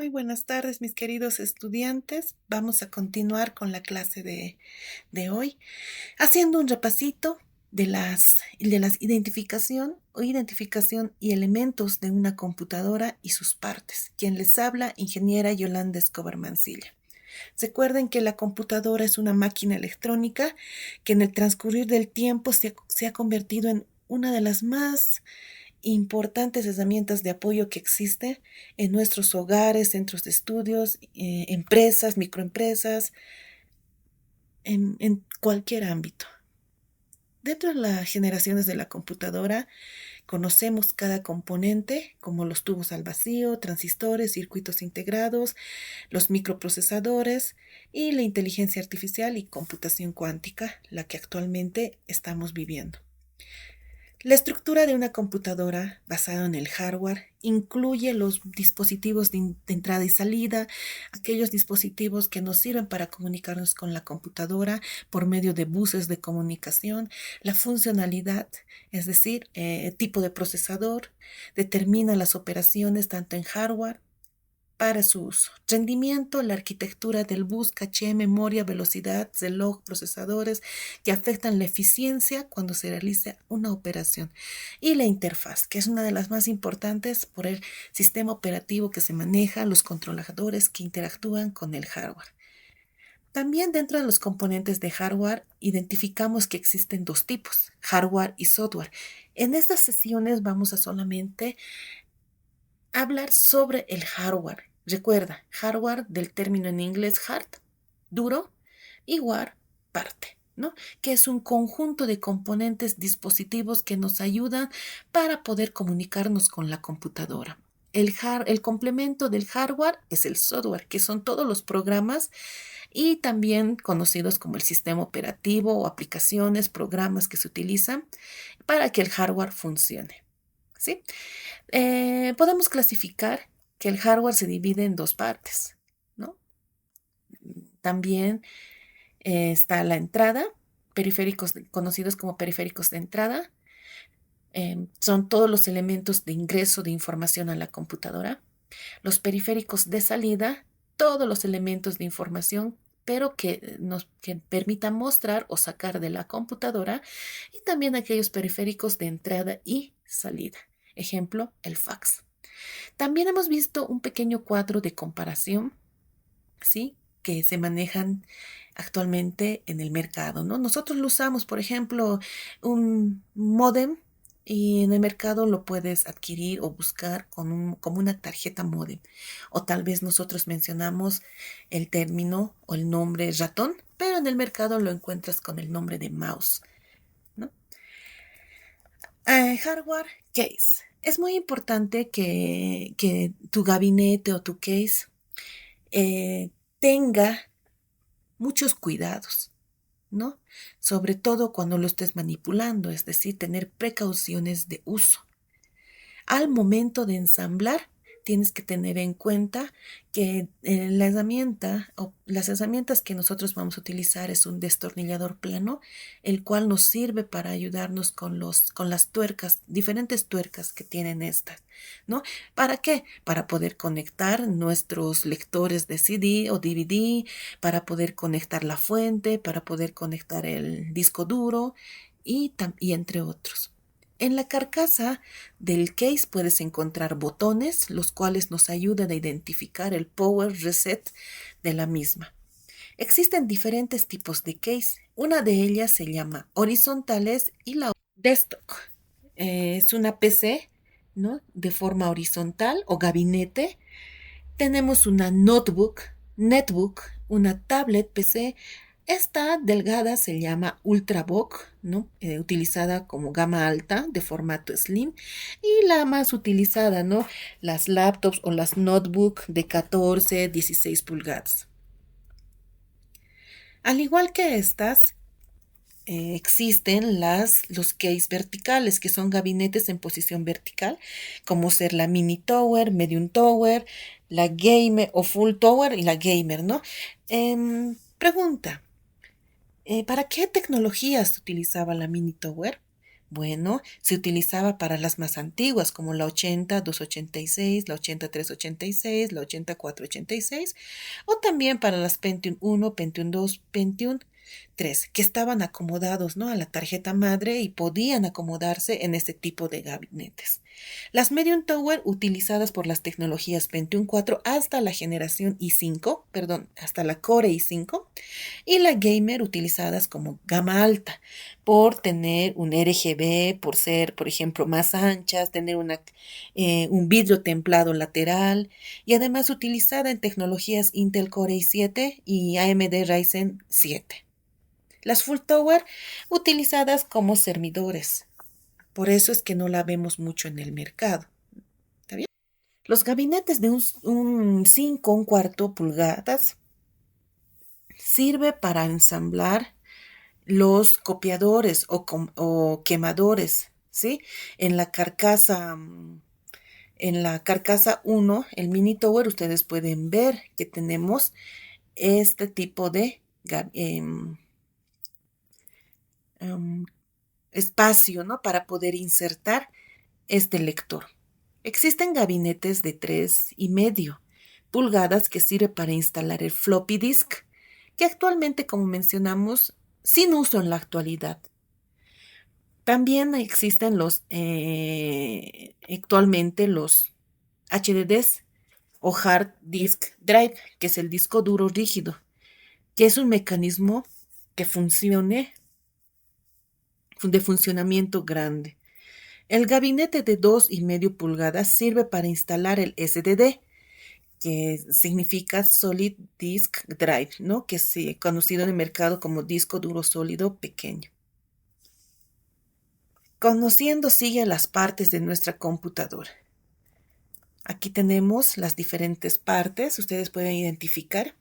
Muy buenas tardes, mis queridos estudiantes. Vamos a continuar con la clase de hoy, haciendo un repasito de las identificación y elementos de una computadora y sus partes. Quien les habla, ingeniera Yolanda Escobar Mancilla. Recuerden que la computadora es una máquina electrónica que en el transcurrir del tiempo se ha convertido en una de las más importantes herramientas de apoyo que existe en nuestros hogares, centros de estudios, empresas, microempresas, en cualquier ámbito. Dentro de las generaciones de la computadora, conocemos cada componente, como los tubos al vacío, transistores, circuitos integrados, los microprocesadores y la inteligencia artificial y computación cuántica, la que actualmente estamos viviendo. La estructura de una computadora basada en el hardware incluye los dispositivos de entrada y salida, aquellos dispositivos que nos sirven para comunicarnos con la computadora por medio de buses de comunicación, la funcionalidad, es decir, tipo de procesador, determina las operaciones tanto en hardware para su uso. Rendimiento, la arquitectura del bus, caché, memoria, velocidad, reloj, procesadores que afectan la eficiencia cuando se realiza una operación. Y la interfaz, que es una de las más importantes por el sistema operativo que se maneja, los controladores que interactúan con el hardware. También dentro de los componentes de hardware identificamos que existen dos tipos, hardware y software. En estas sesiones vamos a solamente hablar sobre el hardware. Recuerda, hardware del término en inglés hard, duro, y ware, parte, ¿no? Que es un conjunto de componentes dispositivos que nos ayudan para poder comunicarnos con la computadora. El complemento del hardware es el software, que son todos los programas y también conocidos como el sistema operativo o aplicaciones, programas que se utilizan para que el hardware funcione, ¿sí? Podemos clasificar que el hardware se divide en dos partes, ¿no? También está la entrada, periféricos conocidos como periféricos de entrada. Son todos los elementos de ingreso de información a la computadora. Los periféricos de salida, todos los elementos de información, pero que permitan mostrar o sacar de la computadora. Y también aquellos periféricos de entrada y salida. Ejemplo, el fax. También hemos visto un pequeño cuadro de comparación, ¿sí? Que se manejan actualmente en el mercado, ¿no? Nosotros lo usamos, por ejemplo, un módem y en el mercado lo puedes adquirir o buscar como una tarjeta módem. O tal vez nosotros mencionamos el término o el nombre ratón, pero en el mercado lo encuentras con el nombre de mouse, ¿no? Hardware case. Es muy importante que tu gabinete o tu case tenga muchos cuidados, ¿no? Sobre todo cuando lo estés manipulando, es decir, tener precauciones de uso. Al momento de ensamblar, tienes que tener en cuenta que la herramienta o las herramientas que nosotros vamos a utilizar es un destornillador plano, el cual nos sirve para ayudarnos con las tuercas, diferentes tuercas que tienen estas, ¿no? ¿Para qué? Para poder conectar nuestros lectores de CD o DVD, para poder conectar la fuente, para poder conectar el disco duro y entre otros. En la carcasa del case puedes encontrar botones, los cuales nos ayudan a identificar el power reset de la misma. Existen diferentes tipos de case. Una de ellas se llama horizontales y la desktop. Es una PC, ¿no? De forma horizontal o gabinete. Tenemos una netbook, una tablet PC. Esta delgada se llama Ultrabook, ¿no? Utilizada como gama alta de formato slim. Y la más utilizada, ¿no? Las laptops o las notebook de 14, 16 pulgadas. Al igual que estas, existen los case verticales, que son gabinetes en posición vertical, como ser la mini tower, medium tower, la gamer o full tower y la gamer, ¿no? Pregunta, ¿para qué tecnologías se utilizaba la mini tower? Bueno, se utilizaba para las más antiguas, como la 80-286, la 8386, la 8486, o también para las Pentium 1, Pentium 2, Pentium 3, que estaban acomodados, ¿no?, a la tarjeta madre y podían acomodarse en este tipo de gabinetes. Las Medium Tower utilizadas por las tecnologías Pentium 4 hasta la generación i5, perdón, hasta la Core i5, y la Gamer utilizadas como gama alta por tener un RGB, por ser, por ejemplo, más anchas, tener un vidrio templado lateral y además utilizada en tecnologías Intel Core i7 y AMD Ryzen 7. Las Full Tower utilizadas como servidores. Por eso es que no la vemos mucho en el mercado. ¿Está bien? Los gabinetes de un 5, un cuarto pulgadas sirve para ensamblar los copiadores o quemadores, ¿sí? En la carcasa, en la carcasa 1, el mini tower, ustedes pueden ver que tenemos este tipo de espacio, ¿no?, para poder insertar este lector. Existen gabinetes de 3,5 pulgadas que sirve para instalar el floppy disk, que actualmente, como mencionamos, sin uso en la actualidad. También existen actualmente los HDDs o Hard Disk Drive, que es el disco duro rígido, que es un mecanismo que funcione de funcionamiento grande. El gabinete de 2,5 pulgadas sirve para instalar el SDD, que significa Solid Disk Drive, ¿no?, que es conocido en el mercado como disco duro sólido pequeño. Conociendo sigue las partes de nuestra computadora. Aquí tenemos las diferentes partes. Ustedes pueden identificar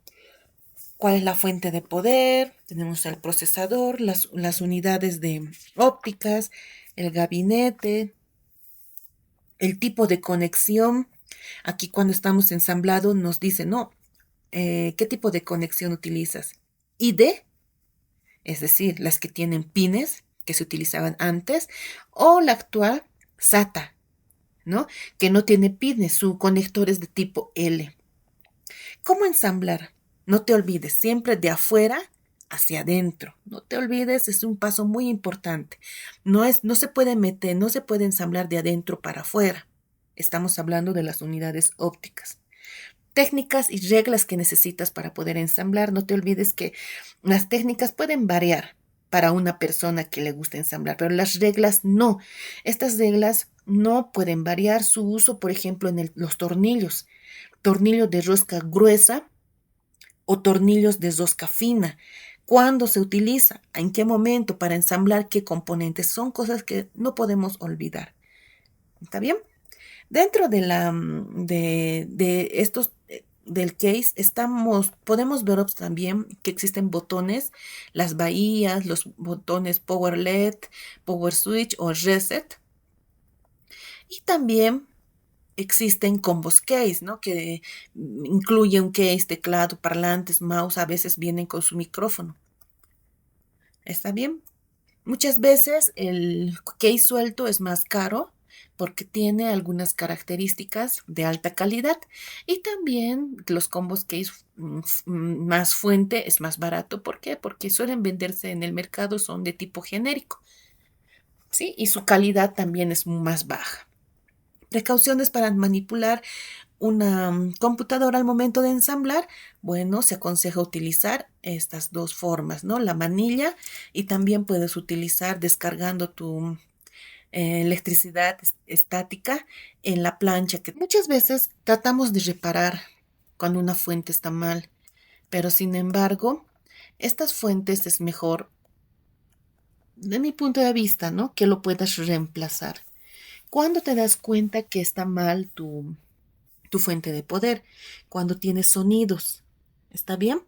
cuál es la fuente de poder. Tenemos el procesador, las unidades de ópticas, el gabinete, el tipo de conexión. Aquí cuando estamos ensamblado nos dice, no, ¿qué tipo de conexión utilizas? ID, es decir, las que tienen pines que se utilizaban antes, o la actual SATA, ¿no?, que no tiene pines, su conector es de tipo L. ¿Cómo ensamblar? No te olvides, siempre de afuera hacia adentro. No te olvides, es un paso muy importante. No se puede meter, no se puede ensamblar de adentro para afuera. Estamos hablando de las unidades ópticas. Técnicas y reglas que necesitas para poder ensamblar. No te olvides que las técnicas pueden variar para una persona que le gusta ensamblar, pero las reglas no. Estas reglas no pueden variar su uso, por ejemplo, en los tornillos. Tornillos de rosca gruesa o tornillos de rosca fina. ¿Cuándo se utiliza? ¿En qué momento? Para ensamblar qué componentes. Son cosas que no podemos olvidar. ¿Está bien? Dentro de estos del case podemos ver también que existen botones, las bahías, los botones Power LED, Power Switch o Reset. Y también existen combos case, ¿no?, que incluye un case, teclado, parlantes, mouse, a veces vienen con su micrófono. ¿Está bien? Muchas veces el case suelto es más caro porque tiene algunas características de alta calidad y también los combos case más fuente es más barato. ¿Por qué? Porque suelen venderse en el mercado, son de tipo genérico, ¿sí? Y su calidad también es más baja. Precauciones para manipular una computadora al momento de ensamblar. Bueno, se aconseja utilizar estas dos formas, ¿no?, la manilla, y también puedes utilizar descargando tu electricidad estática en la plancha, que muchas veces tratamos de reparar cuando una fuente está mal, pero sin embargo, estas fuentes es mejor, de mi punto de vista, ¿no?, que lo puedas reemplazar. ¿Cuándo te das cuenta que está mal tu fuente de poder? Cuando tienes sonidos. ¿Está bien?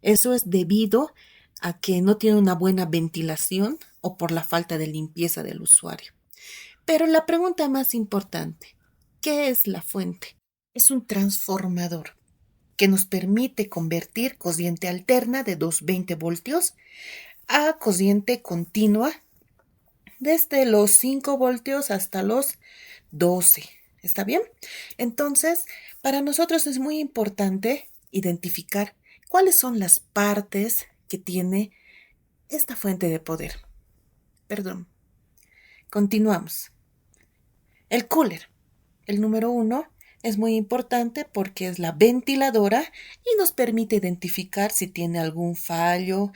Eso es debido a que no tiene una buena ventilación o por la falta de limpieza del usuario. Pero la pregunta más importante, ¿qué es la fuente? Es un transformador que nos permite convertir corriente alterna de 220 voltios a corriente continua desde los 5 voltios hasta los 12. ¿Está bien? Entonces, para nosotros es muy importante identificar cuáles son las partes que tiene esta fuente de poder. Perdón. Continuamos. El cooler, el número 1, es muy importante porque es la ventiladora y nos permite identificar si tiene algún fallo.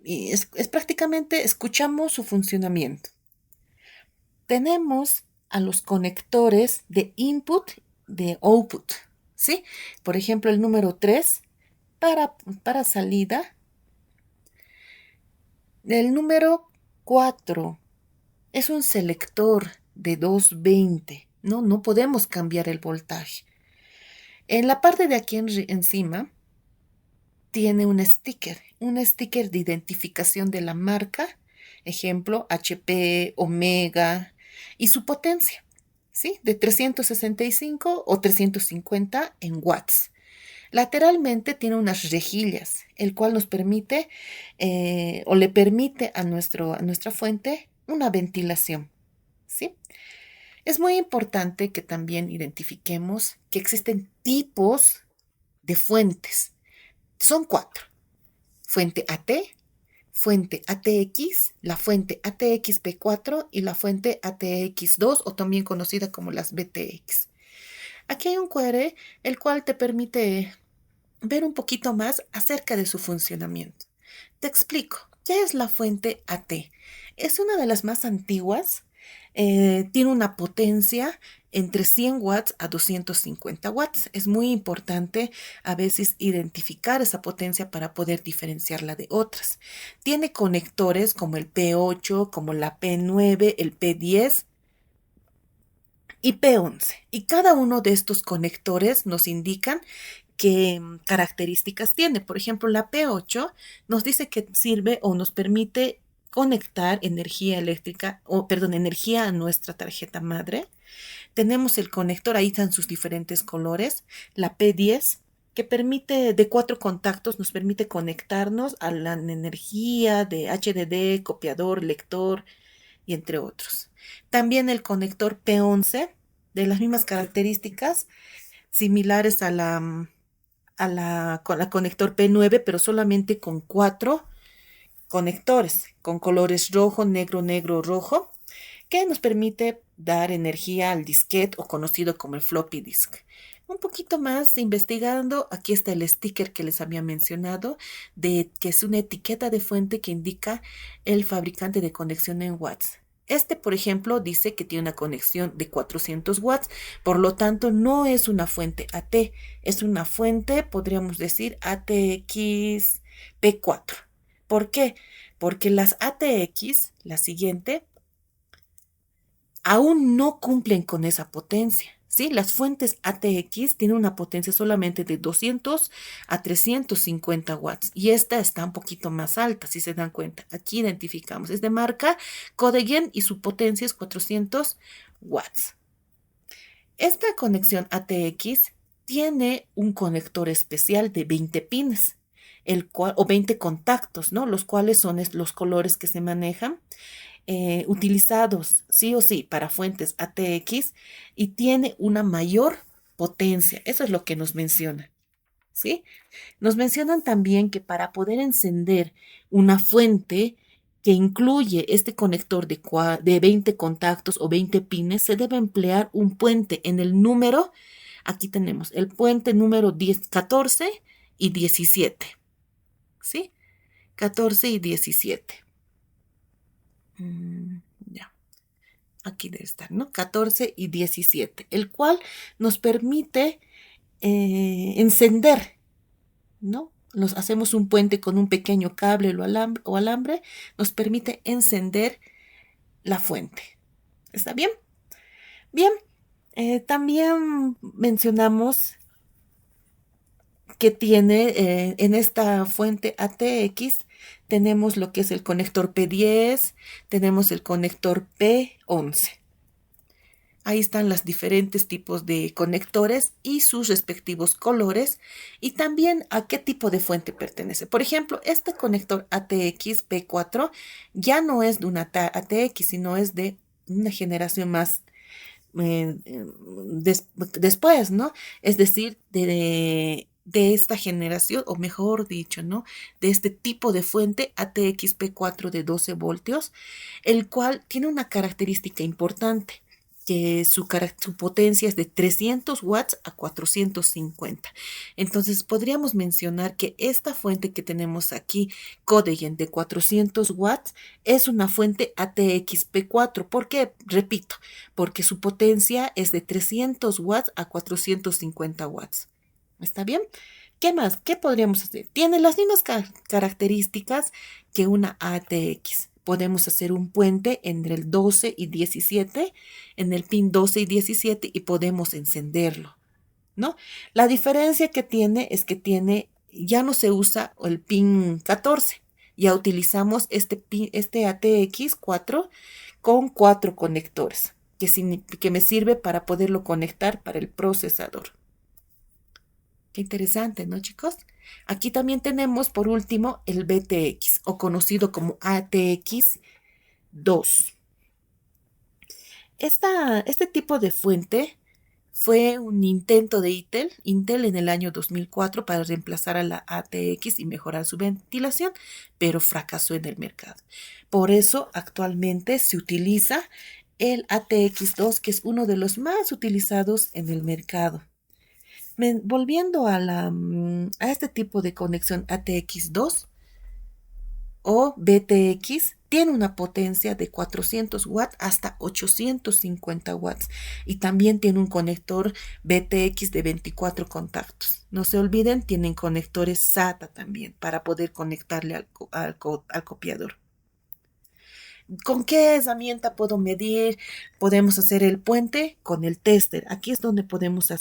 Y es prácticamente, escuchamos su funcionamiento. Tenemos a los conectores de input, de output, ¿sí? Por ejemplo, el número 3 para salida. El número 4 es un selector de 220. No podemos cambiar el voltaje. En la parte de aquí encima tiene un sticker de identificación de la marca, ejemplo, HP, Omega, y su potencia, ¿sí? De 365 o 350 en watts. Lateralmente tiene unas rejillas, el cual nos permite o le permite a nuestra fuente una ventilación, ¿sí? Es muy importante que también identifiquemos que existen tipos de fuentes. Son 4. Fuente AT, fuente ATX, la fuente ATX-P4 y la fuente ATX2 o también conocida como las BTX. Aquí hay un QR el cual te permite ver un poquito más acerca de su funcionamiento. Te explico, ¿qué es la fuente AT? Es una de las más antiguas, tiene una potencia entre 100 watts a 250 watts. Es muy importante a veces identificar esa potencia para poder diferenciarla de otras. Tiene conectores como el P8, como la P9, el P10 y P11. Y cada uno de estos conectores nos indican qué características tiene. Por ejemplo, la P8 nos dice que sirve o nos permite conectar energía eléctrica, o perdón, energía a nuestra tarjeta madre. Tenemos el conector, ahí están sus diferentes colores. La P10, que permite, de 4 contactos, nos permite conectarnos a la energía de HDD, copiador, lector y entre otros. También el conector P11, de las mismas características, similares con la conector P9, pero solamente con 4 conectores, con colores rojo, negro, negro, rojo, que nos permite dar energía al disquete o conocido como el floppy disk. Un poquito más investigando, aquí está el sticker que les había mencionado, que es una etiqueta de fuente que indica el fabricante de conexión en watts. Este, por ejemplo, dice que tiene una conexión de 400 watts, por lo tanto no es una fuente AT, es una fuente, podríamos decir, ATX P4. ¿Por qué? Porque las ATX, la siguiente, aún no cumplen con esa potencia. ¿Sí? Las fuentes ATX tienen una potencia solamente de 200 a 350 watts y esta está un poquito más alta, si se dan cuenta. Aquí identificamos, es de marca Codegen y su potencia es 400 watts. Esta conexión ATX tiene un conector especial de 20 pines, o 20 contactos, ¿no? Los cuales son los colores que se manejan. Utilizados sí o sí para fuentes ATX y tiene una mayor potencia. Eso es lo que nos menciona, ¿sí? Nos mencionan también que para poder encender una fuente que incluye este conector de 20 contactos o 20 pines, se debe emplear un puente en el número, aquí tenemos el puente número 10, 14 y 17, ¿sí? 14 y 17. Ya, aquí debe estar, ¿no? 14 y 17, el cual nos permite encender, ¿no? Nos hacemos un puente con un pequeño cable o alambre, nos permite encender la fuente. ¿Está bien? Bien, también mencionamos que tiene en esta fuente ATX, tenemos lo que es el conector P10, tenemos el conector P11. Ahí están los diferentes tipos de conectores y sus respectivos colores y también a qué tipo de fuente pertenece. Por ejemplo, este conector ATX B4 ya no es de una ATX, sino es de una generación más eh, eh, después, ¿no? Es decir, de esta generación, o mejor dicho, ¿no? De este tipo de fuente ATX-P4 de 12 voltios, el cual tiene una característica importante, que su potencia es de 300 watts a 450. Entonces, podríamos mencionar que esta fuente que tenemos aquí, Codegen de 400 watts, es una fuente ATX-P4. ¿Por qué? Repito, porque su potencia es de 300 watts a 450 watts. ¿Está bien? ¿Qué más? ¿Qué podríamos hacer? Tiene las mismas características que una ATX. Podemos hacer un puente entre el 12 y 17, en el pin 12 y 17 y podemos encenderlo, ¿no? La diferencia que tiene es que ya no se usa el pin 14, ya utilizamos este ATX 4 con 4 conectores, que me sirve para poderlo conectar para el procesador. Qué interesante, ¿no, chicos? Aquí también tenemos, por último, el BTX, o conocido como ATX 2. Este tipo de fuente fue un intento de Intel en el año 2004 para reemplazar a la ATX y mejorar su ventilación, pero fracasó en el mercado. Por eso actualmente se utiliza el ATX2, que es uno de los más utilizados en el mercado. Volviendo a este tipo de conexión ATX2 o BTX, tiene una potencia de 400 watts hasta 850 watts y también tiene un conector BTX de 24 contactos. No se olviden, tienen conectores SATA también para poder conectarle al copiador. ¿Con qué herramienta puedo medir? Podemos hacer el puente con el tester. Aquí es donde podemos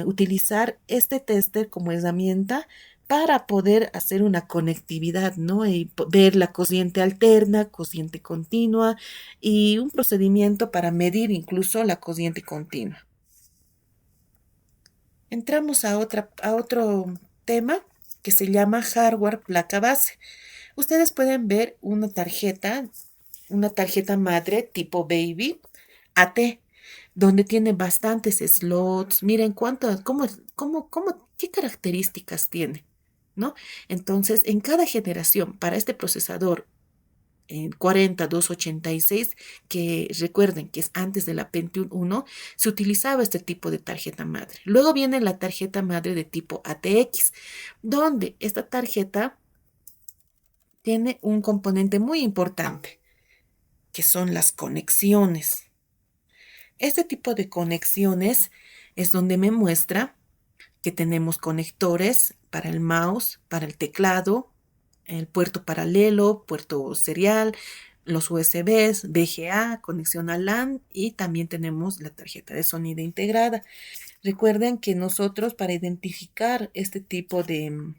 utilizar este tester como herramienta para poder hacer una conectividad, ¿no? Y ver la corriente alterna, corriente continua y un procedimiento para medir incluso la corriente continua. Entramos a otro tema que se llama hardware placa base. Ustedes pueden ver una tarjeta madre tipo Baby AT, donde tiene bastantes slots. Miren qué características tiene, ¿no? Entonces, en cada generación, para este procesador en 40286, que recuerden que es antes de la Pentium 1, se utilizaba este tipo de tarjeta madre. Luego viene la tarjeta madre de tipo ATX, donde esta tarjeta tiene un componente muy importante, que son las conexiones. Este tipo de conexiones es donde me muestra que tenemos conectores para el mouse, para el teclado, el puerto paralelo, puerto serial, los USBs, VGA, conexión a LAN y también tenemos la tarjeta de sonido integrada. Recuerden que nosotros para identificar este tipo de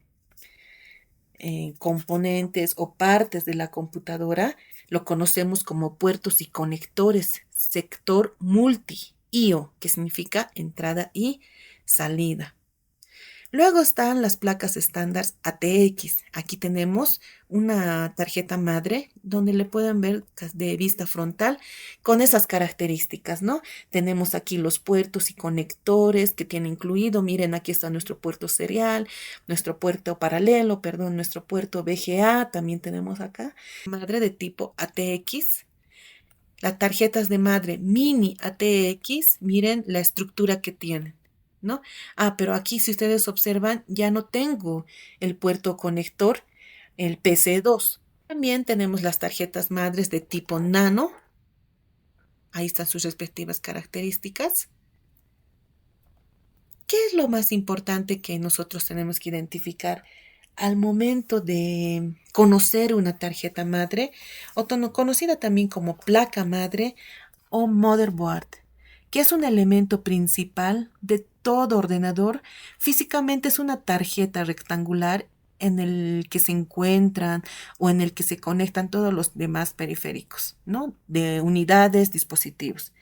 componentes o partes de la computadora lo conocemos como puertos y conectores, sector multi-IO, que significa entrada y salida. Luego están las placas estándar ATX. Aquí tenemos una tarjeta madre donde le pueden ver de vista frontal con esas características, ¿no? Tenemos aquí los puertos y conectores que tiene incluido. Miren, aquí está nuestro puerto serial, nuestro puerto paralelo, perdón, nuestro puerto VGA. También tenemos acá madre de tipo ATX. Las tarjetas de madre mini ATX, miren la estructura que tienen, ¿no? Pero aquí si ustedes observan, ya no tengo el puerto conector, el PC2. También tenemos las tarjetas madres de tipo nano. Ahí están sus respectivas características. ¿Qué es lo más importante que nosotros tenemos que identificar al momento de conocer una tarjeta madre, o conocida también como placa madre o motherboard, que es un elemento principal de todo ordenador? Físicamente es una tarjeta rectangular en el que se encuentran o en el que se conectan todos los demás periféricos, ¿no? De unidades, dispositivos.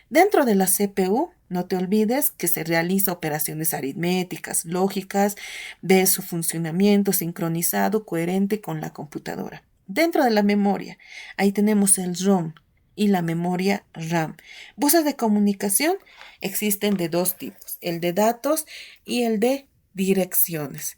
Dentro de la CPU, no te olvides que se realiza operaciones aritméticas, lógicas, de su funcionamiento sincronizado, coherente con la computadora. Dentro de la memoria, ahí tenemos el ROM y la memoria RAM. Buses de comunicación existen de dos tipos, el de datos y el de direcciones.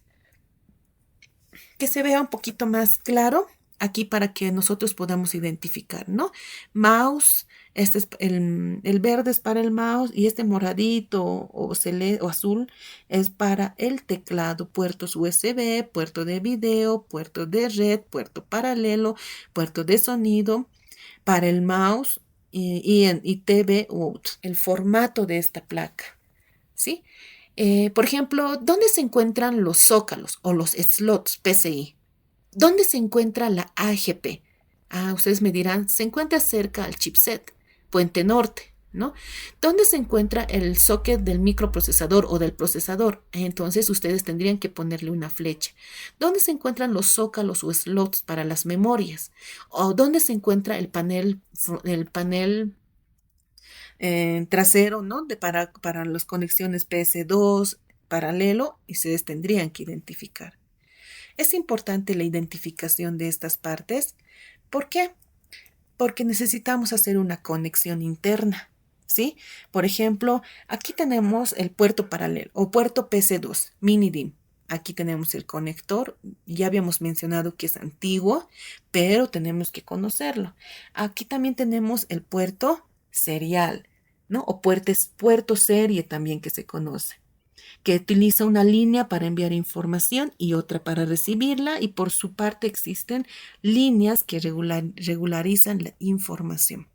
Que se vea un poquito más claro aquí para que nosotros podamos identificar, ¿no? Mouse, este es el verde es para el mouse y este moradito o azul es para el teclado, puertos USB, puerto de video, puerto de red, puerto paralelo, puerto de sonido para el mouse y TV out, el formato de esta placa, ¿sí? Por ejemplo, ¿dónde se encuentran los zócalos o los slots PCI? ¿Dónde se encuentra la AGP? Ah, ustedes me dirán, se encuentra cerca al chipset, Puente Norte, ¿no? ¿Dónde se encuentra el socket del microprocesador o del procesador? Entonces ustedes tendrían que ponerle una flecha. ¿Dónde se encuentran los zócalos o slots para las memorias? ¿O dónde se encuentra el panel trasero, ¿no? Para las conexiones PS2, paralelo, y ustedes tendrían que identificar. Es importante la identificación de estas partes. ¿Por qué? Porque necesitamos hacer una conexión interna, ¿sí? Por ejemplo, aquí tenemos el puerto paralelo o puerto PC2, mini DIMM. Aquí tenemos el conector, ya habíamos mencionado que es antiguo, pero tenemos que conocerlo. Aquí también tenemos el puerto serial, ¿no? O puerto serie también que se conoce, que utiliza una línea para enviar información y otra para recibirla, y por su parte existen líneas que regularizan la información.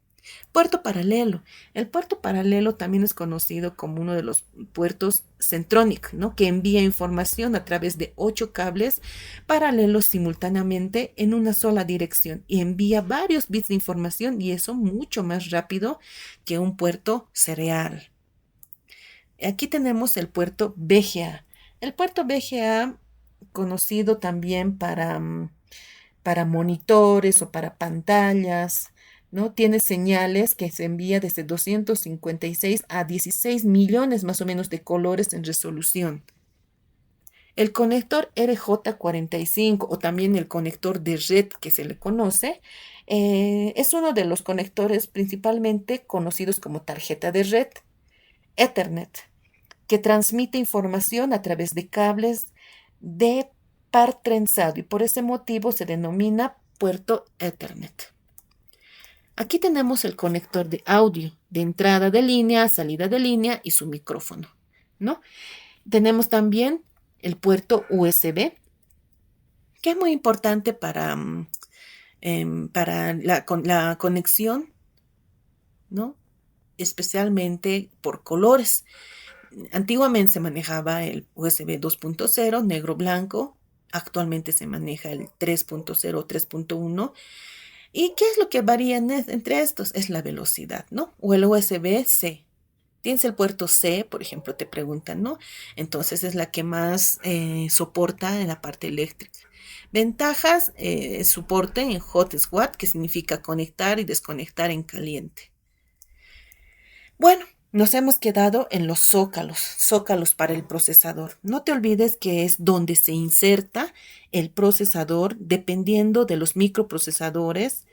Puerto paralelo. El puerto paralelo también es conocido como uno de los puertos Centronic, ¿no? Que envía información a través de 8 cables paralelos simultáneamente en una sola dirección y envía varios bits de información, y eso mucho más rápido que un puerto serial. Aquí tenemos el puerto VGA. El puerto VGA, conocido también para monitores o para pantallas, ¿no? Tiene señales que se envía desde 256 a 16 millones más o menos de colores en resolución. El conector RJ45 o también el conector de red que se le conoce, es uno de los conectores principalmente conocidos como tarjeta de red, Ethernet, que transmite información a través de cables de par trenzado y por ese motivo se denomina puerto Ethernet. Aquí tenemos el conector de audio, de entrada de línea, salida de línea y su micrófono, ¿no? Tenemos también el puerto USB, que es muy importante para la conexión, ¿no? Especialmente por colores. Antiguamente se manejaba el USB 2.0, negro-blanco. Actualmente se maneja el 3.0 o 3.1. ¿Y qué es lo que varía entre estos? Es la velocidad, ¿no? O el USB-C. Tienes el puerto C, por ejemplo, te preguntan, ¿no? Entonces es la que más soporta en la parte eléctrica. Ventajas, soporte en hot swap, que significa conectar y desconectar en caliente. Bueno, nos hemos quedado en los zócalos para el procesador. No te olvides que es donde se inserta el procesador dependiendo de los microprocesadores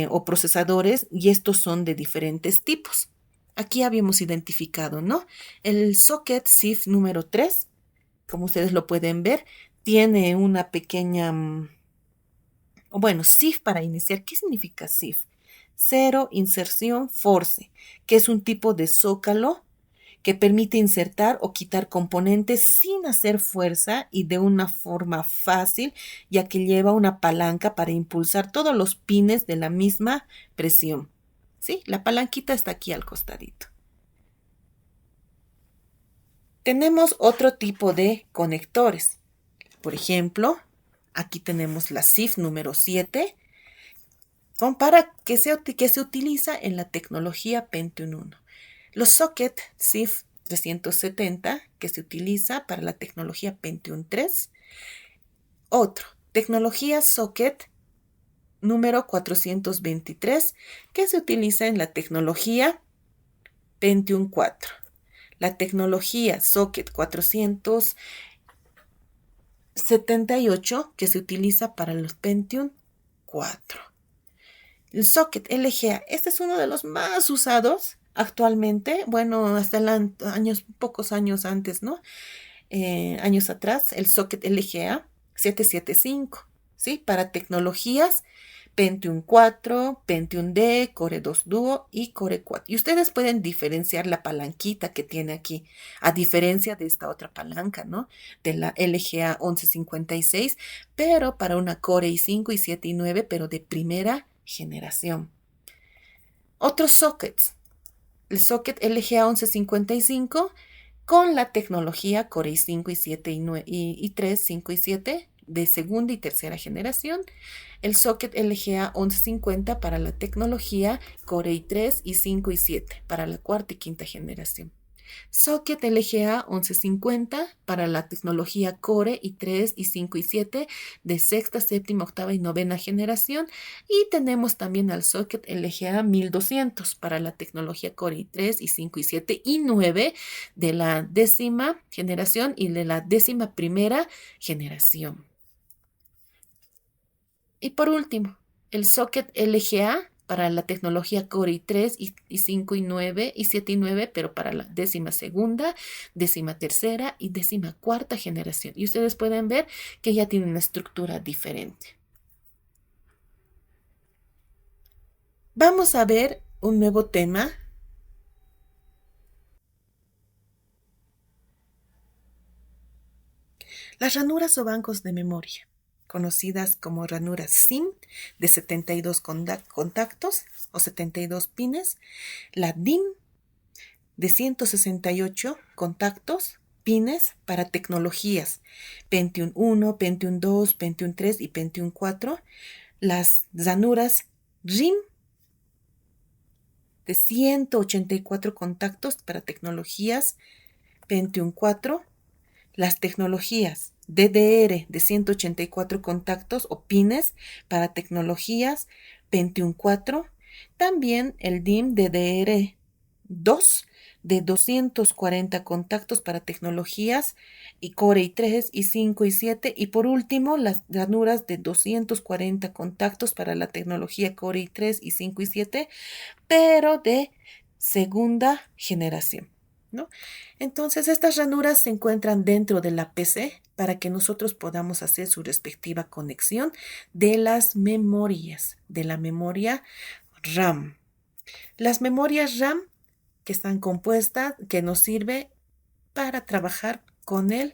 o procesadores, y estos son de diferentes tipos. Aquí habíamos identificado, ¿no? El socket SIF número 3, como ustedes lo pueden ver, tiene una pequeña, bueno, SIF para iniciar. ¿Qué significa SIF? Cero inserción force, que es un tipo de zócalo que permite insertar o quitar componentes sin hacer fuerza y de una forma fácil, ya que lleva una palanca para impulsar todos los pines de la misma presión. ¿Sí? La palanquita está aquí al costadito. Tenemos otro tipo de conectores. Por ejemplo, aquí tenemos la SIF número 7, que se utiliza en la tecnología Pentium 1. Los socket SIF 370, que se utiliza para la tecnología Pentium 3. Otro, tecnología socket número 423, que se utiliza en la tecnología Pentium 4. La tecnología Socket 478 que se utiliza para los Pentium 4. El socket LGA, este es uno de los más usados actualmente, bueno, hasta pocos años antes, ¿no? Años atrás, el socket LGA 775, ¿sí? Para tecnologías Pentium 4, Pentium D, Core 2 Duo y Core 4. Y ustedes pueden diferenciar la palanquita que tiene aquí, a diferencia de esta otra palanca, ¿no? De la LGA 1156, pero para una Core i5, i7 y 9, pero de primera generación. Otros sockets. El socket LGA 1155 con la tecnología Core i5, i7 y, 9, y 3, 5 y 7 de segunda y tercera generación. El socket LGA 1150 para la tecnología Core i3 y 5 y 7 para la cuarta y quinta generación. Socket LGA 1150 para la tecnología Core i3 y 5 y 7 de sexta, séptima, octava y novena generación. Y tenemos también al socket LGA 1200 para la tecnología Core i3 y 5 y 7 y 9 de la décima generación y de la 11ª generación. Y por último, el socket LGA para la tecnología Core i3 y 5 y 9 y 7 y 9, pero para la 12ª, 13ª y 14ª generación. Y ustedes pueden ver que ya tiene una estructura diferente. Vamos a ver un nuevo tema. Las ranuras o bancos de memoria, conocidas como ranuras SIM de 72 contactos o 72 pines, la DIM de 168 contactos, pines para tecnologías Pentium 1, Pentium 2, Pentium 3 y Pentium 4, las ranuras RIM de 184 contactos para tecnologías Pentium 4, las tecnologías DDR de 184 contactos o pines para tecnologías Pentium 4, también el DIM DDR2 de 240 contactos para tecnologías y Core i3 y 5 y 7 y por último las ranuras de 240 contactos para la tecnología Core i3 y 5 y 7 pero de segunda generación, ¿no? Entonces estas ranuras se encuentran dentro de la PC para que nosotros podamos hacer su respectiva conexión de las memorias, de la memoria RAM. Las memorias RAM que están compuestas, que nos sirve para trabajar con el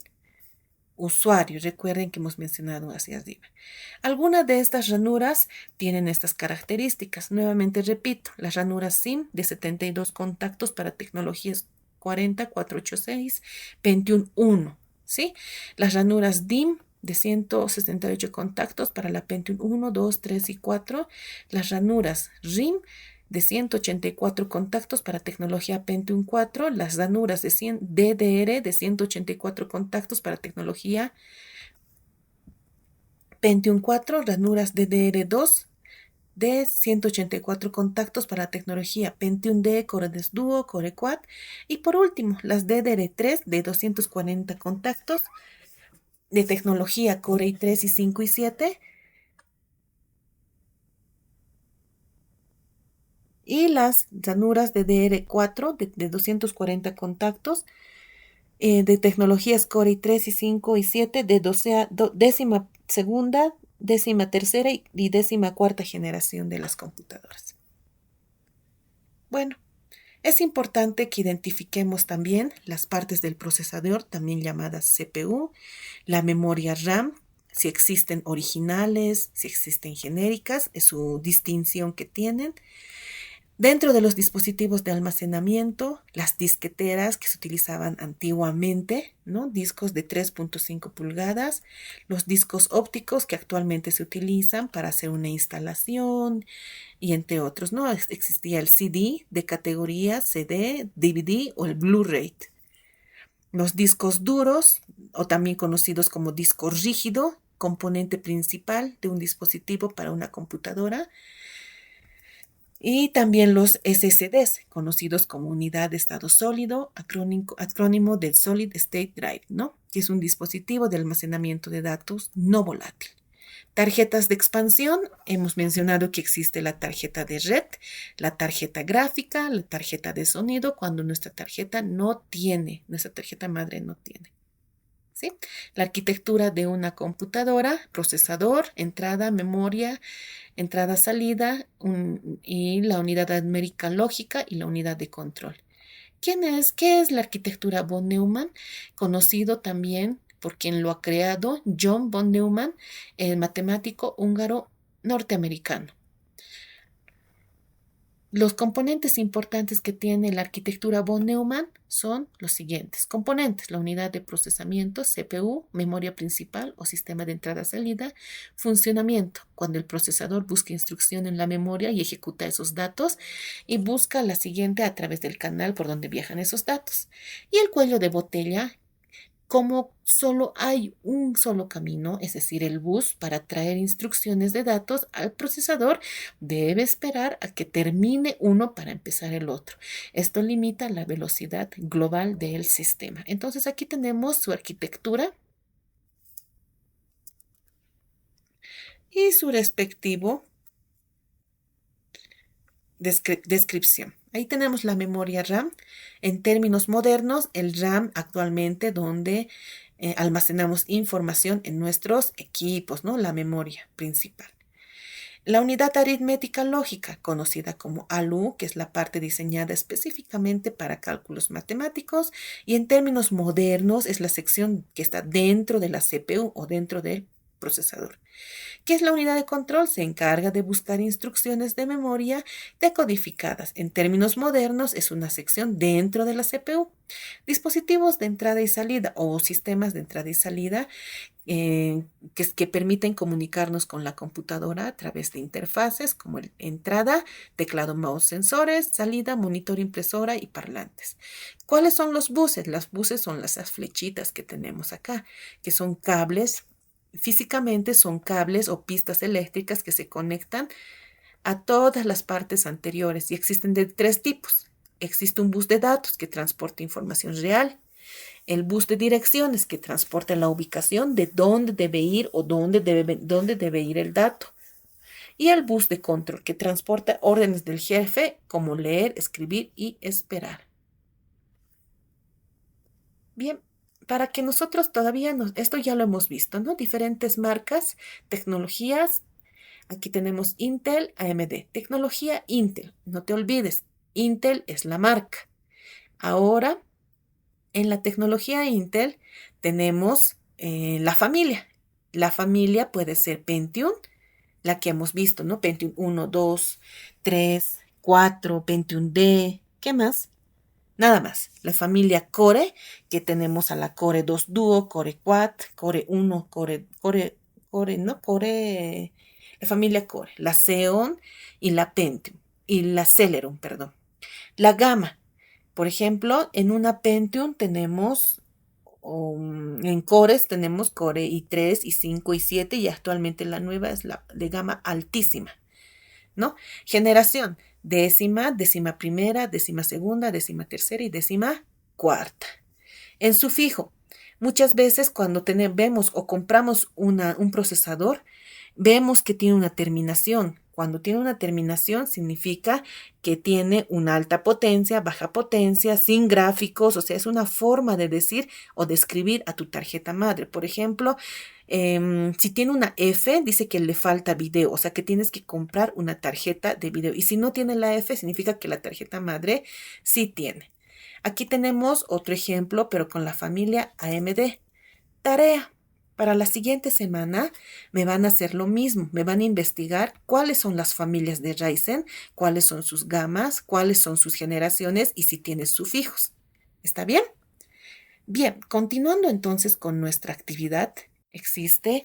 usuario. Recuerden que hemos mencionado hacia arriba. Algunas de estas ranuras tienen estas características. Nuevamente repito, las ranuras SIM de 72 contactos para tecnologías 40, 486, 21, 1, ¿sí? Las ranuras DIM de 168 contactos para la Pentium 1, 2, 3 y 4. Las ranuras RIM de 184 contactos para tecnología Pentium 4, las ranuras de DDR de 184 contactos para tecnología Pentium 4, ranuras DDR2 de 184 contactos para tecnología Pentium D, Core 2 Duo, Core Quad y por último las DDR3 de 240 contactos de tecnología Core i3 y 5 y 7 y las ranuras de DR4 de 240 contactos de tecnologías Core i3 y 5 y 7 de 12ª, 13ª y 14ª generación de las computadoras. Bueno, es importante que identifiquemos también las partes del procesador, también llamadas CPU, la memoria RAM, si existen originales, si existen genéricas, es su distinción que tienen. Dentro de los dispositivos de almacenamiento, las disqueteras que se utilizaban antiguamente, ¿no? Discos de 3.5 pulgadas, los discos ópticos que actualmente se utilizan para hacer una instalación y entre otros, ¿no? Existía el CD de categoría CD, DVD o el Blu-ray. Los discos duros, o también conocidos como disco rígido, componente principal de un dispositivo para una computadora. Y también los SSDs, conocidos como unidad de estado sólido, acrónimo del Solid State Drive, ¿no? Que es un dispositivo de almacenamiento de datos no volátil. Tarjetas de expansión, hemos mencionado que existe la tarjeta de red, la tarjeta gráfica, la tarjeta de sonido, cuando nuestra tarjeta madre no tiene. ¿Sí? La arquitectura de una computadora, procesador, entrada, memoria, entrada, salida, y la unidad numérica lógica y la unidad de control. ¿Qué es la arquitectura von Neumann? Conocido también por quien lo ha creado, John von Neumann, el matemático húngaro norteamericano. Los componentes importantes que tiene la arquitectura von Neumann son los siguientes componentes: la unidad de procesamiento, CPU, memoria principal o sistema de entrada-salida, funcionamiento, cuando el procesador busca instrucción en la memoria y ejecuta esos datos y busca la siguiente a través del canal por donde viajan esos datos, y el cuello de botella, como solo hay un solo camino, es decir, el bus para traer instrucciones de datos al procesador, debe esperar a que termine uno para empezar el otro. Esto limita la velocidad global del sistema. Entonces aquí tenemos su arquitectura y su respectivo descripción. Ahí tenemos la memoria RAM. En términos modernos, el RAM actualmente donde almacenamos información en nuestros equipos, ¿no? La memoria principal. La unidad aritmética lógica, conocida como ALU, que es la parte diseñada específicamente para cálculos matemáticos, y en términos modernos es la sección que está dentro de la CPU o dentro del procesador. ¿Qué es la unidad de control? Se encarga de buscar instrucciones de memoria decodificadas. En términos modernos, es una sección dentro de la CPU. Dispositivos de entrada y salida o sistemas de entrada y salida que permiten comunicarnos con la computadora a través de interfaces como entrada, teclado, mouse, sensores, salida, monitor, impresora y parlantes. ¿Cuáles son los buses? Las buses son las flechitas que tenemos acá, que son cables. Físicamente son cables o pistas eléctricas que se conectan a todas las partes anteriores y existen de tres tipos. Existe un bus de datos que transporta información real, el bus de direcciones que transporta la ubicación de dónde debe ir o dónde debe ir el dato, y el bus de control que transporta órdenes del jefe como leer, escribir y esperar. Bien, para que nosotros esto ya lo hemos visto, ¿no? Diferentes marcas, tecnologías. Aquí tenemos Intel, AMD. Tecnología Intel. No te olvides, Intel es la marca. Ahora, en la tecnología Intel tenemos la familia. La familia puede ser Pentium, la que hemos visto, ¿no? Pentium 1, 2, 3, 4, Pentium-D. ¿Qué más? Nada más. La familia Core, que tenemos a la Core 2 Duo, Core Quad, Core 1, la familia Core, la Xeon y la Pentium, y la Celeron, perdón. La gama, por ejemplo, en una Pentium tenemos, en cores tenemos Core i3, i5, i7, y actualmente la nueva es la de gama altísima, ¿no? Generación, décima primera, décima segunda, décima tercera y décima cuarta. En sufijo, muchas veces cuando vemos o compramos un procesador, vemos que tiene una terminación. Cuando tiene una terminación significa que tiene una alta potencia, baja potencia, sin gráficos, o sea, es una forma de decir o de escribir a tu tarjeta madre. Por ejemplo, si tiene una F, dice que le falta video, o sea que tienes que comprar una tarjeta de video. Y si no tiene la F, significa que la tarjeta madre sí tiene. Aquí tenemos otro ejemplo, pero con la familia AMD. Tarea. Para la siguiente semana me van a hacer lo mismo, me van a investigar cuáles son las familias de Ryzen, cuáles son sus gamas, cuáles son sus generaciones y si tiene sufijos. ¿Está bien? Bien, continuando entonces con nuestra actividad, existe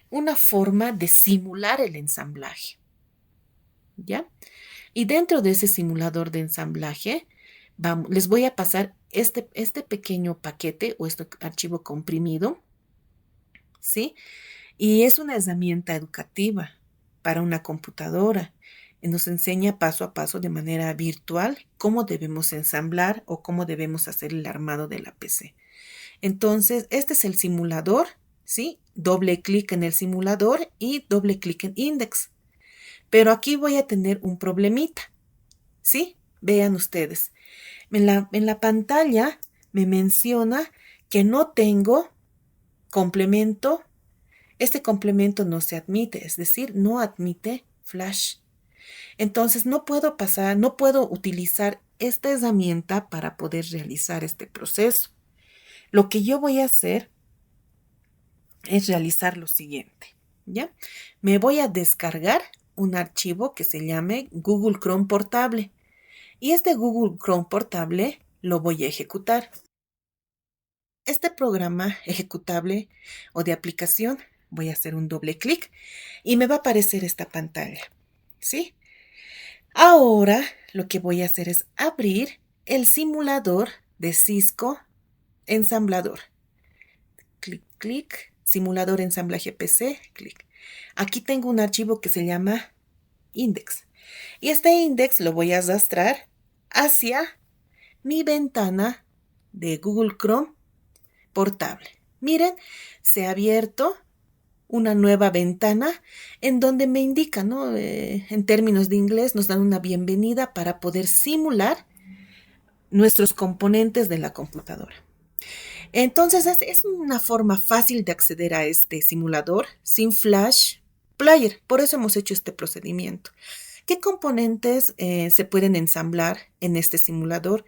una forma de simular el ensamblaje. ¿Ya? Y dentro de ese simulador de ensamblaje, les voy a pasar este pequeño paquete o este archivo comprimido, ¿sí? Y es una herramienta educativa para una computadora. nos enseña paso a paso de manera virtual cómo debemos ensamblar o cómo debemos hacer el armado de la PC. Entonces, este es el simulador, ¿sí? Doble clic en el simulador y doble clic en Index. Pero aquí voy a tener un problemita, ¿sí? Vean ustedes. En la pantalla me menciona que no tengo complemento. Este complemento no se admite, es decir, no admite Flash. Entonces no puedo utilizar esta herramienta para poder realizar este proceso. Lo que yo voy a hacer es realizar lo siguiente, ¿ya? Me voy a descargar un archivo que se llame Google Chrome Portable. Y este Google Chrome Portable lo voy a ejecutar. Este programa ejecutable o de aplicación, voy a hacer un doble clic y me va a aparecer esta pantalla, ¿sí? Ahora lo que voy a hacer es abrir el simulador de Cisco ensamblador. Clic, clic, simulador ensamblaje PC, clic. Aquí tengo un archivo que se llama index. Y este index lo voy a arrastrar hacia mi ventana de Google Chrome portable. Miren, se ha abierto una nueva ventana en donde me indica, ¿no? En términos de inglés, nos dan una bienvenida para poder simular nuestros componentes de la computadora. Entonces, es una forma fácil de acceder a este simulador sin Flash Player. Por eso hemos hecho este procedimiento. ¿Qué componentes se pueden ensamblar en este simulador?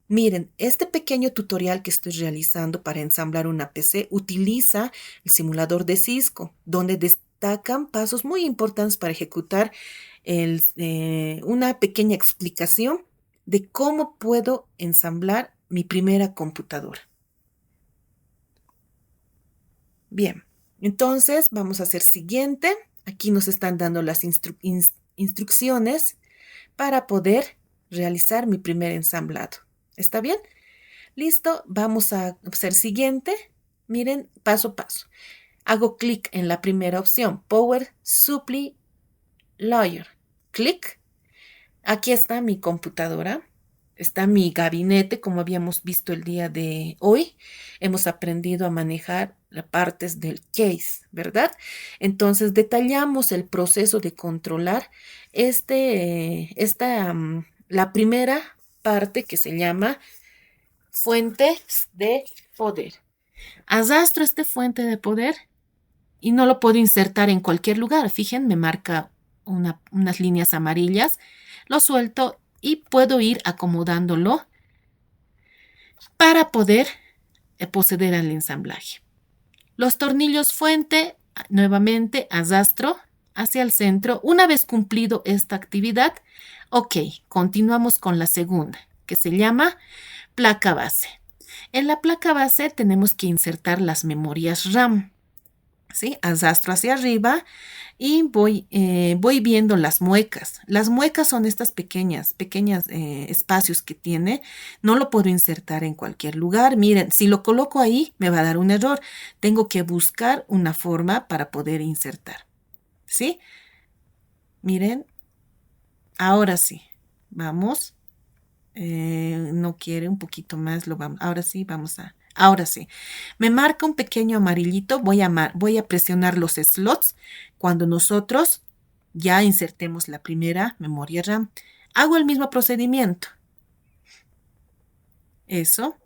Miren, este pequeño tutorial que estoy realizando para ensamblar una PC utiliza el simulador de Cisco, donde destacan pasos muy importantes para ejecutar una pequeña explicación de cómo puedo ensamblar mi primera computadora. Bien, entonces vamos a hacer siguiente. Aquí nos están dando las instrucciones para poder realizar mi primer ensamblado. ¿Está bien? Listo, vamos a hacer siguiente. Miren, paso a paso. Hago clic en la primera opción, Power Supply Lawyer. Clic. Aquí está mi computadora. Está mi gabinete, como habíamos visto el día de hoy. Hemos aprendido a manejar las partes del case, ¿verdad? Entonces, detallamos el proceso de controlar la primera parte que se llama fuente de poder. Arrastro esta fuente de poder y no lo puedo insertar en cualquier lugar. Fíjense, me marca unas líneas amarillas. Lo suelto y puedo ir acomodándolo para poder proceder al ensamblaje. Los tornillos fuente, nuevamente arrastro hacia el centro. Una vez cumplido esta actividad, ok, continuamos con la segunda, que se llama placa base. En la placa base tenemos que insertar las memorias RAM. ¿Sí? Arrastro hacia arriba y voy viendo las muecas. Las muecas son estas pequeñas espacios que tiene. No lo puedo insertar en cualquier lugar. Miren, si lo coloco ahí, me va a dar un error. Tengo que buscar una forma para poder insertar. ¿Sí? Miren, ahora sí. Vamos. No quiere un poquito más. Ahora sí, ahora sí. Me marca un pequeño amarillito. Voy a presionar los slots cuando nosotros ya insertemos la primera memoria RAM. Hago el mismo procedimiento. Eso.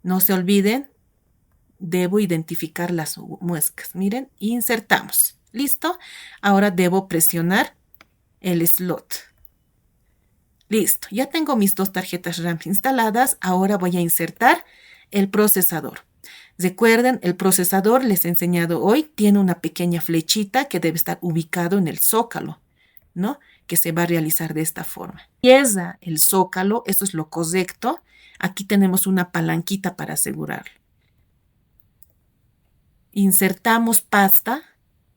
No se olviden. Debo identificar las muescas. Miren, insertamos. ¿Listo? Ahora debo presionar el slot. Listo, ya tengo mis dos tarjetas RAM instaladas. Ahora voy a insertar el procesador. Recuerden, el procesador, les he enseñado hoy, tiene una pequeña flechita que debe estar ubicado en el zócalo, ¿no? Que se va a realizar de esta forma. Cierra el zócalo, eso es lo correcto. Aquí tenemos una palanquita para asegurarlo. Insertamos pasta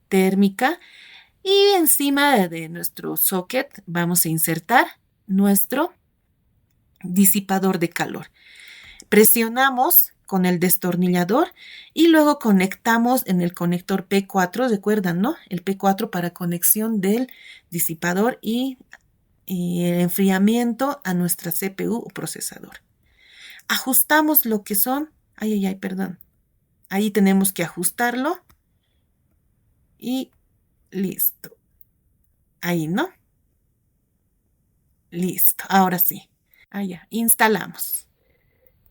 térmica y encima de nuestro socket vamos a insertar nuestro disipador de calor. Presionamos con el destornillador y luego conectamos en el conector P4, ¿recuerdan, no? El P4 para conexión del disipador y el enfriamiento a nuestra CPU o procesador. Ajustamos lo que son, perdón. Ahí tenemos que ajustarlo y listo. Ahí, ¿no? Listo, ahora sí. Instalamos.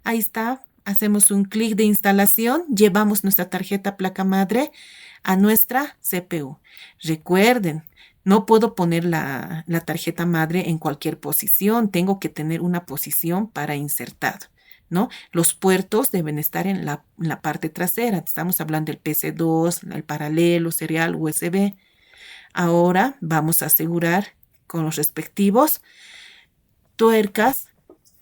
Ahí está, hacemos un clic de instalación, llevamos nuestra tarjeta placa madre a nuestra CPU. Recuerden, no puedo poner la tarjeta madre en cualquier posición, tengo que tener una posición para insertado, ¿no? Los puertos deben estar en la parte trasera, estamos hablando del PC2, el paralelo, serial, USB. Ahora vamos a asegurar con los respectivos tuercas,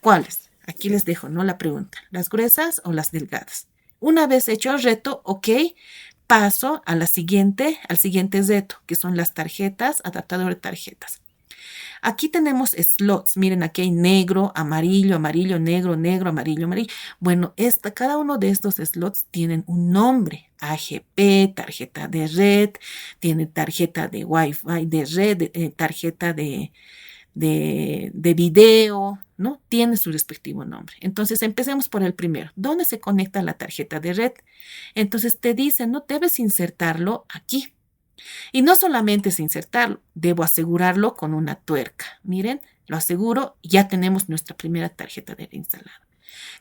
¿cuáles? Aquí les dejo, ¿no? La pregunta, ¿las gruesas o las delgadas? Una vez hecho el reto, ok, paso a al siguiente reto, que son las tarjetas, adaptador de tarjetas. Aquí tenemos slots, miren, aquí hay negro, amarillo, amarillo, negro, negro, amarillo, amarillo. Bueno, cada uno de estos slots tienen un nombre, AGP, tarjeta de red, tiene tarjeta de Wi-Fi de red, tarjeta de video, ¿no? Tiene su respectivo nombre. Entonces, empecemos por el primero. ¿Dónde se conecta la tarjeta de red? Entonces, te dicen, no debes insertarlo aquí. Y no solamente es insertarlo, debo asegurarlo con una tuerca. Miren, lo aseguro, ya tenemos nuestra primera tarjeta de red instalada.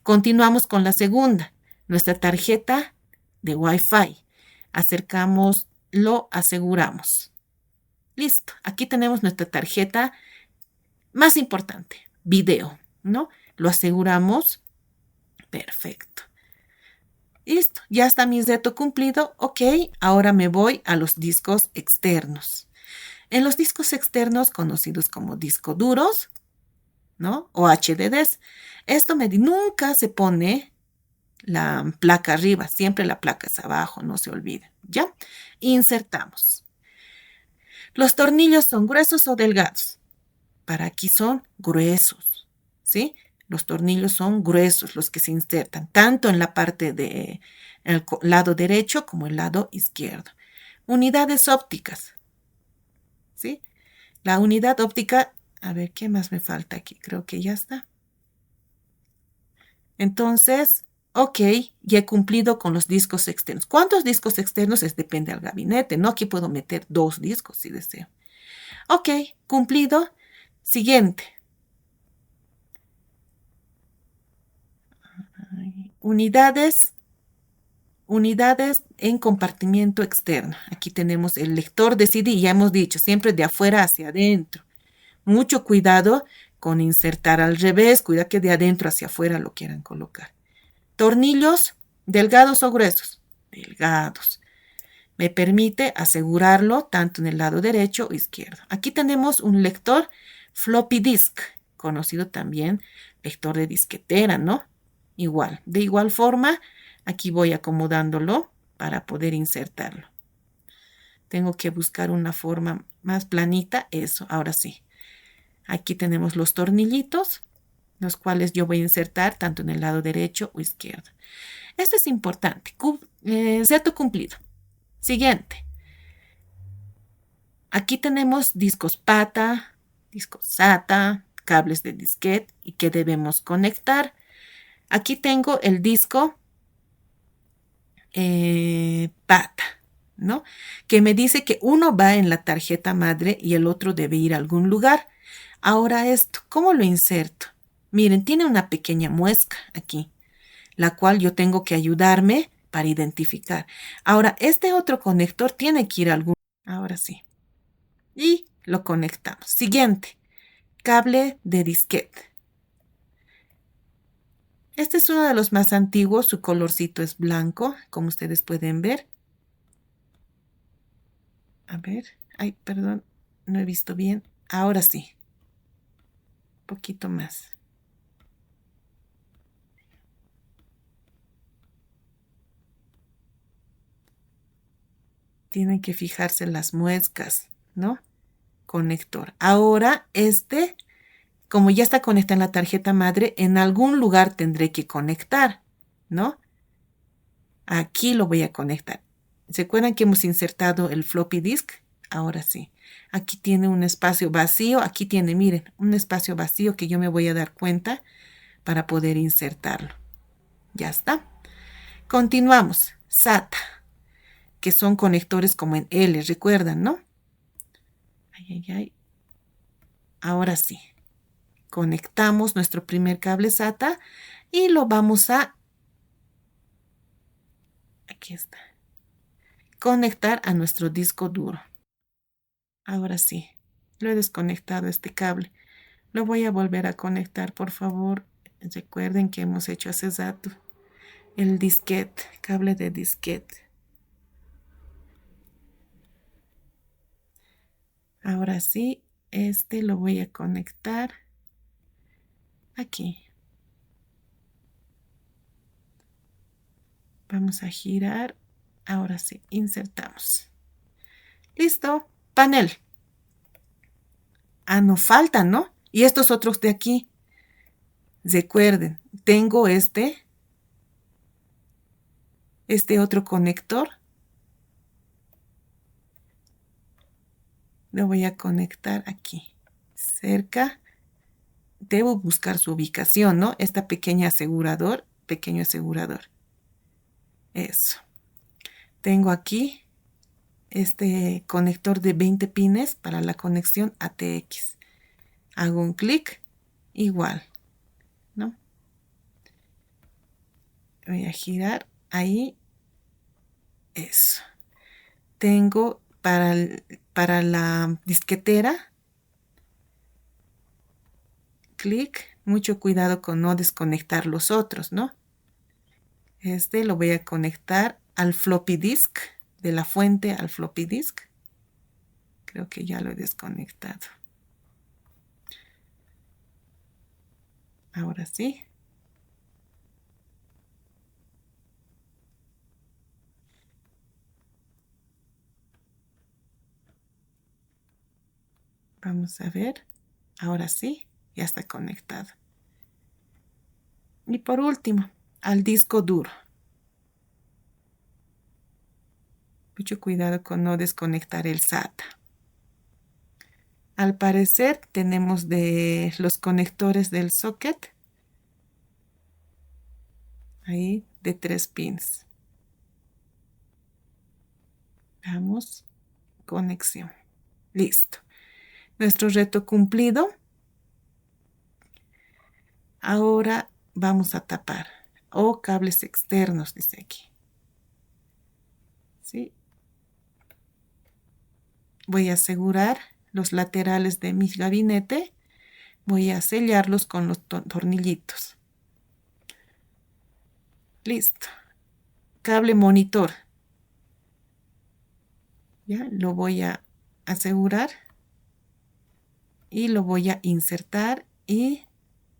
Continuamos con la segunda, nuestra tarjeta de Wi-Fi. Acercamos, lo aseguramos. Listo, aquí tenemos nuestra tarjeta más importante, video, ¿no? Lo aseguramos. Perfecto. Listo, ya está mi reto cumplido. Ok, ahora me voy a los discos externos. En los discos externos, conocidos como discos duros, ¿no? O HDDs, nunca se pone la placa arriba, siempre la placa es abajo, no se olviden, ¿ya? Insertamos. Los tornillos son gruesos o delgados. Para aquí son gruesos, ¿sí? Los tornillos son gruesos, los que se insertan, tanto en la parte del lado derecho como el lado izquierdo. Unidades ópticas, ¿sí? La unidad óptica, a ver, ¿qué más me falta aquí? Creo que ya está. Entonces, ok, ya he cumplido con los discos externos. ¿Cuántos discos externos? Depende del gabinete, ¿no? Aquí puedo meter 2 discos si deseo. Ok, cumplido. Siguiente. Unidades en compartimiento externo. Aquí tenemos el lector de CD, ya hemos dicho, siempre de afuera hacia adentro. Mucho cuidado con insertar al revés, cuida que de adentro hacia afuera lo quieran colocar. Tornillos, ¿delgados o gruesos? Delgados. Me permite asegurarlo tanto en el lado derecho o izquierdo. Aquí tenemos un lector floppy disk, conocido también lector de disquetera, ¿no? Igual, de igual forma, aquí voy acomodándolo para poder insertarlo. Tengo que buscar una forma más planita, eso, ahora sí. Aquí tenemos los tornillitos, los cuales yo voy a insertar tanto en el lado derecho o izquierdo. Esto es importante. Reto cumplido. Siguiente. Aquí tenemos discos PATA, discos SATA, cables de disquete y que debemos conectar. Aquí tengo el disco PATA, ¿no? Que me dice que uno va en la tarjeta madre y el otro debe ir a algún lugar. Ahora esto, ¿cómo lo inserto? Miren, tiene una pequeña muesca aquí, la cual yo tengo que ayudarme para identificar. Ahora, este otro conector tiene que ir a algún... Ahora sí. Y lo conectamos. Siguiente, cable de disquete. Este es uno de los más antiguos, su colorcito es blanco, como ustedes pueden ver. A ver, ay, perdón, no he visto bien. Ahora sí, un poquito más. Tienen que fijarse en las muescas, ¿no? Conector. Ahora como ya está conectada en la tarjeta madre, en algún lugar tendré que conectar, ¿no? Aquí lo voy a conectar. ¿Se acuerdan que hemos insertado el floppy disk? Ahora sí. Aquí tiene un espacio vacío. Aquí tiene, miren, un espacio vacío que yo me voy a dar cuenta para poder insertarlo. Ya está. Continuamos. SATA, que son conectores como en L, recuerdan, ¿no? Ay, ay, ay. Ahora sí. Conectamos nuestro primer cable SATA y lo vamos a... Aquí está. Conectar a nuestro disco duro. Ahora sí. Lo he desconectado este cable. Lo voy a volver a conectar, por favor. Recuerden que hemos hecho hace rato el disquete, cable de disquete. Ahora sí, este lo voy a conectar aquí. Vamos a girar. Ahora sí, insertamos. Listo, panel. Ah, no faltan, ¿no? Y estos otros de aquí. Recuerden, tengo este otro conector. Lo voy a conectar aquí, cerca. Debo buscar su ubicación, ¿no? Esta pequeño asegurador. Eso. Tengo aquí este conector de 20 pines para la conexión ATX. Hago un clic, igual, ¿no? Voy a girar ahí. Eso. Tengo para la disquetera. Clic. Mucho cuidado con no desconectar los otros, ¿no? Este lo voy a conectar al floppy disk, de la fuente al floppy disk. Creo que ya lo he desconectado. Ahora sí. Vamos a ver. Ahora sí, ya está conectado. Y por último, al disco duro. Mucho cuidado con no desconectar el SATA. Al parecer tenemos de los conectores del socket. Ahí, de 3 pins. Vamos, conexión. Listo. Nuestro reto cumplido. Ahora vamos a tapar. O cables externos, dice aquí. ¿Sí? Voy a asegurar los laterales de mi gabinete. Voy a sellarlos con los tornillitos. Listo. Cable monitor. Ya lo voy a asegurar. Y lo voy a insertar y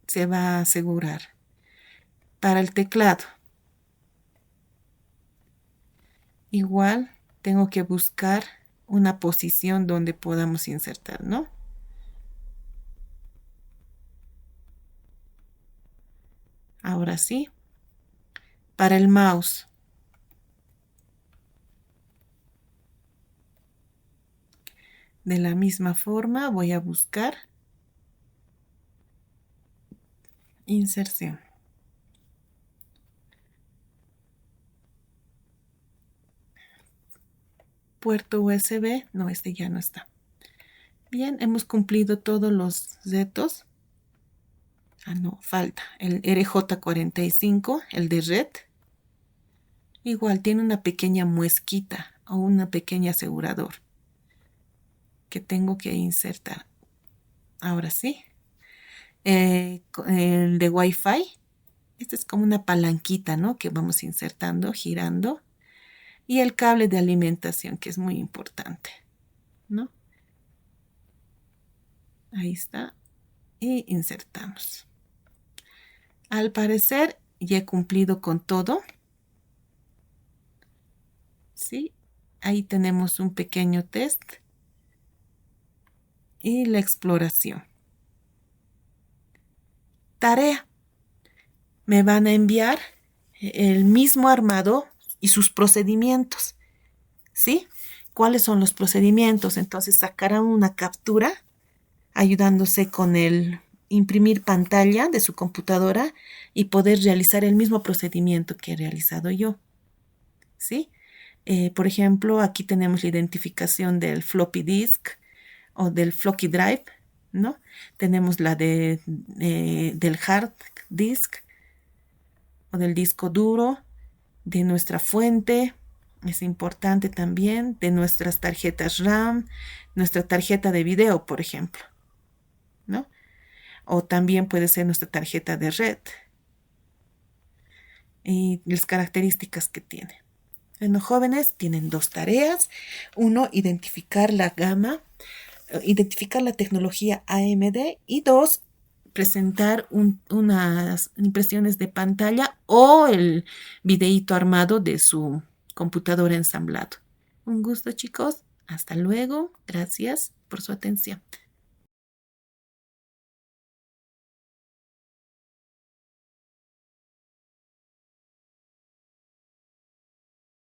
se va a asegurar. Para el teclado. Igual tengo que buscar una posición donde podamos insertar, ¿no? Ahora sí. Para el mouse. De la misma forma voy a buscar inserción. Puerto USB, no, este ya no está. Bien, hemos cumplido todos los retos. Ah, no, falta el RJ45, el de red. Igual tiene una pequeña muesquita o una pequeña asegurador que tengo que insertar. Ahora sí. El de Wi-Fi. Este es como una palanquita, ¿no? Que vamos insertando, girando. Y el cable de alimentación, que es muy importante, ¿no? Ahí está. Y insertamos. Al parecer ya he cumplido con todo. ¿Sí? Ahí tenemos un pequeño test. Y la exploración. Tarea. Me van a enviar el mismo armado, y sus procedimientos, ¿sí? ¿Cuáles son los procedimientos? Entonces sacarán una captura ayudándose con el imprimir pantalla de su computadora y poder realizar el mismo procedimiento que he realizado yo, ¿sí? Por ejemplo, aquí tenemos la identificación del floppy disk o del floppy drive, ¿no? Tenemos la del hard disk o del disco duro, de nuestra fuente, es importante también, de nuestras tarjetas RAM, nuestra tarjeta de video, por ejemplo, ¿no? O también puede ser nuestra tarjeta de red y las características que tiene. Bueno, jóvenes tienen dos tareas. Uno, identificar la gama, identificar la tecnología AMD y dos, presentar unas impresiones de pantalla o el videíto armado de su computadora ensamblado. Un gusto, chicos. Hasta luego. Gracias por su atención.